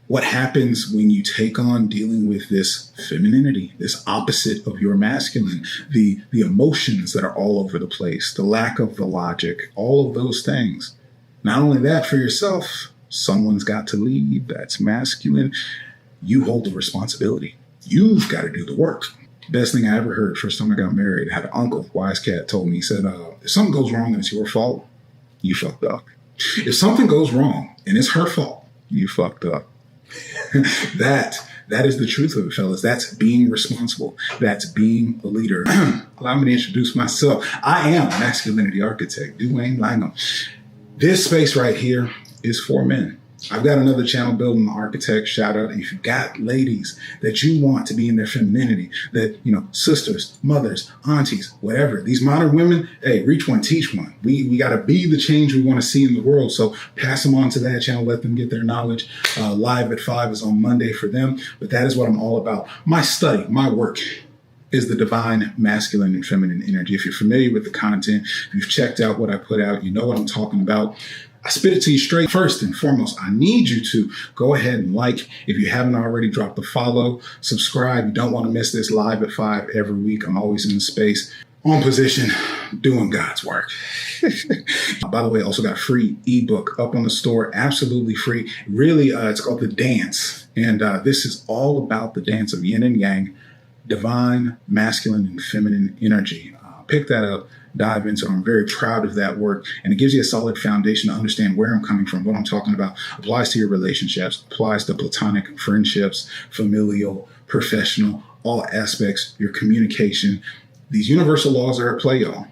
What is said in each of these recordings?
What happens when you take on dealing with this femininity, this opposite of your masculine, the emotions that are all over the place, the lack of the logic, all of those things. Not only that, for yourself, someone's got to lead. That's masculine. You hold the responsibility. You've got to do the work. Best thing I ever heard, first time I got married, I had an uncle, wise cat, told me, he said, if something goes wrong and it's your fault, you fucked up. If something goes wrong and it's her fault, you fucked up. That is the truth of it, fellas. That's being responsible. That's being a leader. Allow me to introduce myself. I am a masculinity architect, coachduwaynelangham. This space right here is for men. I've got another channel, Building the Architect. Shout out if you've got ladies that you want to be in their femininity, that, sisters, mothers, aunties, whatever. These modern women, hey, reach one, teach one. We got to be the change we want to see in the world. So pass them on to that channel. Let them get their knowledge. Live at 5 is on Monday for them. But that is what I'm all about. My study, my work is the divine masculine and feminine energy. If you're familiar with the content, if you've checked out what I put out, you know what I'm talking about. I spit it to you straight. First and foremost, I need you to go ahead and like. If you haven't already, drop the follow, subscribe. You don't want to miss this live at 5 every week. I'm always in the space, on position, doing God's work. By the way, also got a free ebook up on the store, absolutely free. Really, it's called The Dance. And this is all about the dance of yin and yang, divine, masculine, and feminine energy. Pick that up. Dive into it. I'm very proud of that work, and it gives you a solid foundation to understand where I'm coming from, what I'm talking about. Applies to your relationships, applies to platonic friendships, familial, professional, all aspects, your communication. These universal laws are at play, y'all.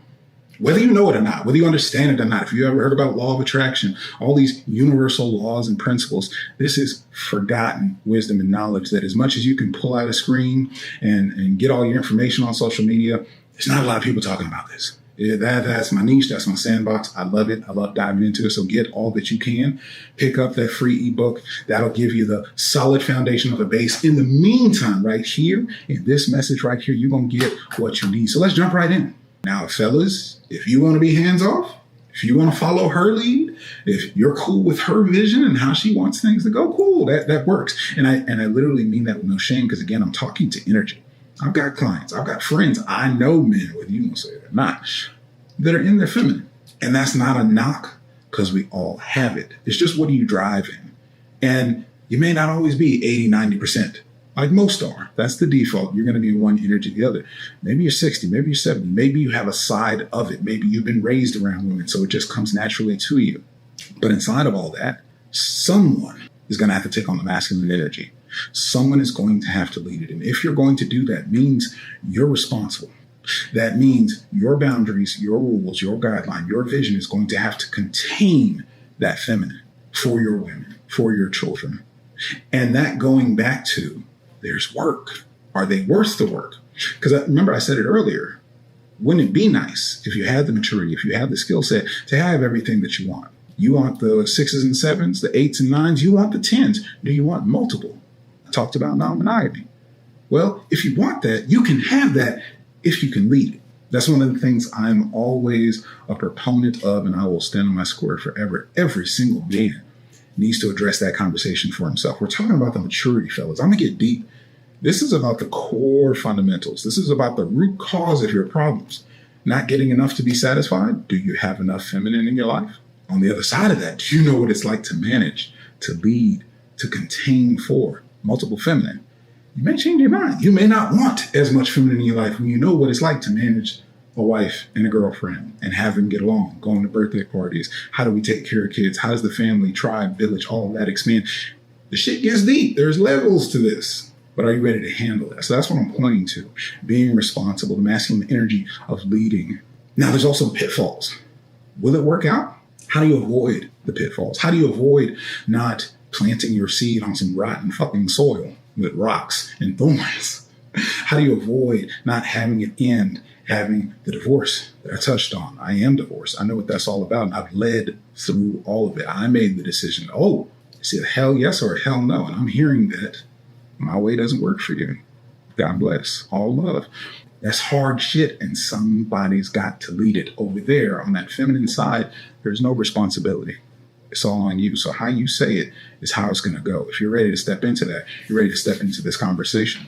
Whether you know it or not, whether you understand it or not, if you ever heard about law of attraction, all these universal laws and principles, this is forgotten wisdom and knowledge that as much as you can pull out a screen and get all your information on social media, there's not a lot of people talking about this. That's my niche. That's my sandbox. I love it. I love diving into it. So get all that you can. Pick up that free ebook. That'll give you the solid foundation of a base. In the meantime, right here, in this message right here, you're going to get what you need. So let's jump right in. Now, fellas, if you want to be hands off, if you want to follow her lead, if you're cool with her vision and how she wants things to go, cool. That works. And I literally mean that with no shame, because again, I'm talking to energy. I've got clients, I've got friends, I know men, whether you want to say it or not, that are in their feminine. And that's not a knock, because we all have it. It's just, what do you drive in? And you may not always be 80, 90%, like most are. That's the default. You're going to be one energy or the other. Maybe you're 60, maybe you're 70, maybe you have a side of it. Maybe you've been raised around women, so it just comes naturally to you. But inside of all that, someone is going to have to take on the masculine energy. Someone is going to have to lead it. And if you're going to do that, means you're responsible. That means your boundaries, your rules, your guideline, your vision is going to have to contain that feminine for your women, for your children. And that going back to, there's work. Are they worth the work? Because remember, I said it earlier. Wouldn't it be nice if you had the maturity, if you had the skill set to have everything that you want? You want the 6s and 7s, the 8s and 9s. You want the 10s. Do you want multiple? Talked about non-monogamy. Well, if you want that, you can have that if you can lead it. That's one of the things I'm always a proponent of, and I will stand on my square forever. Every single man needs to address that conversation for himself. We're talking about the maturity, fellas. I'm going to get deep. This is about the core fundamentals. This is about the root cause of your problems. Not getting enough to be satisfied. Do you have enough feminine in your life? On the other side of that, do you know what it's like to manage, to lead, to contain for multiple feminine? You may change your mind. You may not want as much feminine in your life when you know what it's like to manage a wife and a girlfriend and have them get along, going to birthday parties. How do we take care of kids? How does the family, tribe, village, all of that expand? The shit gets deep. There's levels to this. But are you ready to handle that? So that's what I'm pointing to. Being responsible, the masculine energy of leading. Now, there's also pitfalls. Will it work out? How do you avoid the pitfalls? How do you avoid not planting your seed on some rotten fucking soil with rocks and thorns? How do you avoid not having it end, having the divorce that I touched on? I am divorced. I know what that's all about. And I've led through all of it. I made the decision. Oh, is it hell yes or hell no? And I'm hearing that my way doesn't work for you. God bless. All love. That's hard shit, and somebody's got to lead it. Over there on that feminine side, there's no responsibility. It's all on you. So how you say it is how it's going to go. If you're ready to step into that, you're ready to step into this conversation.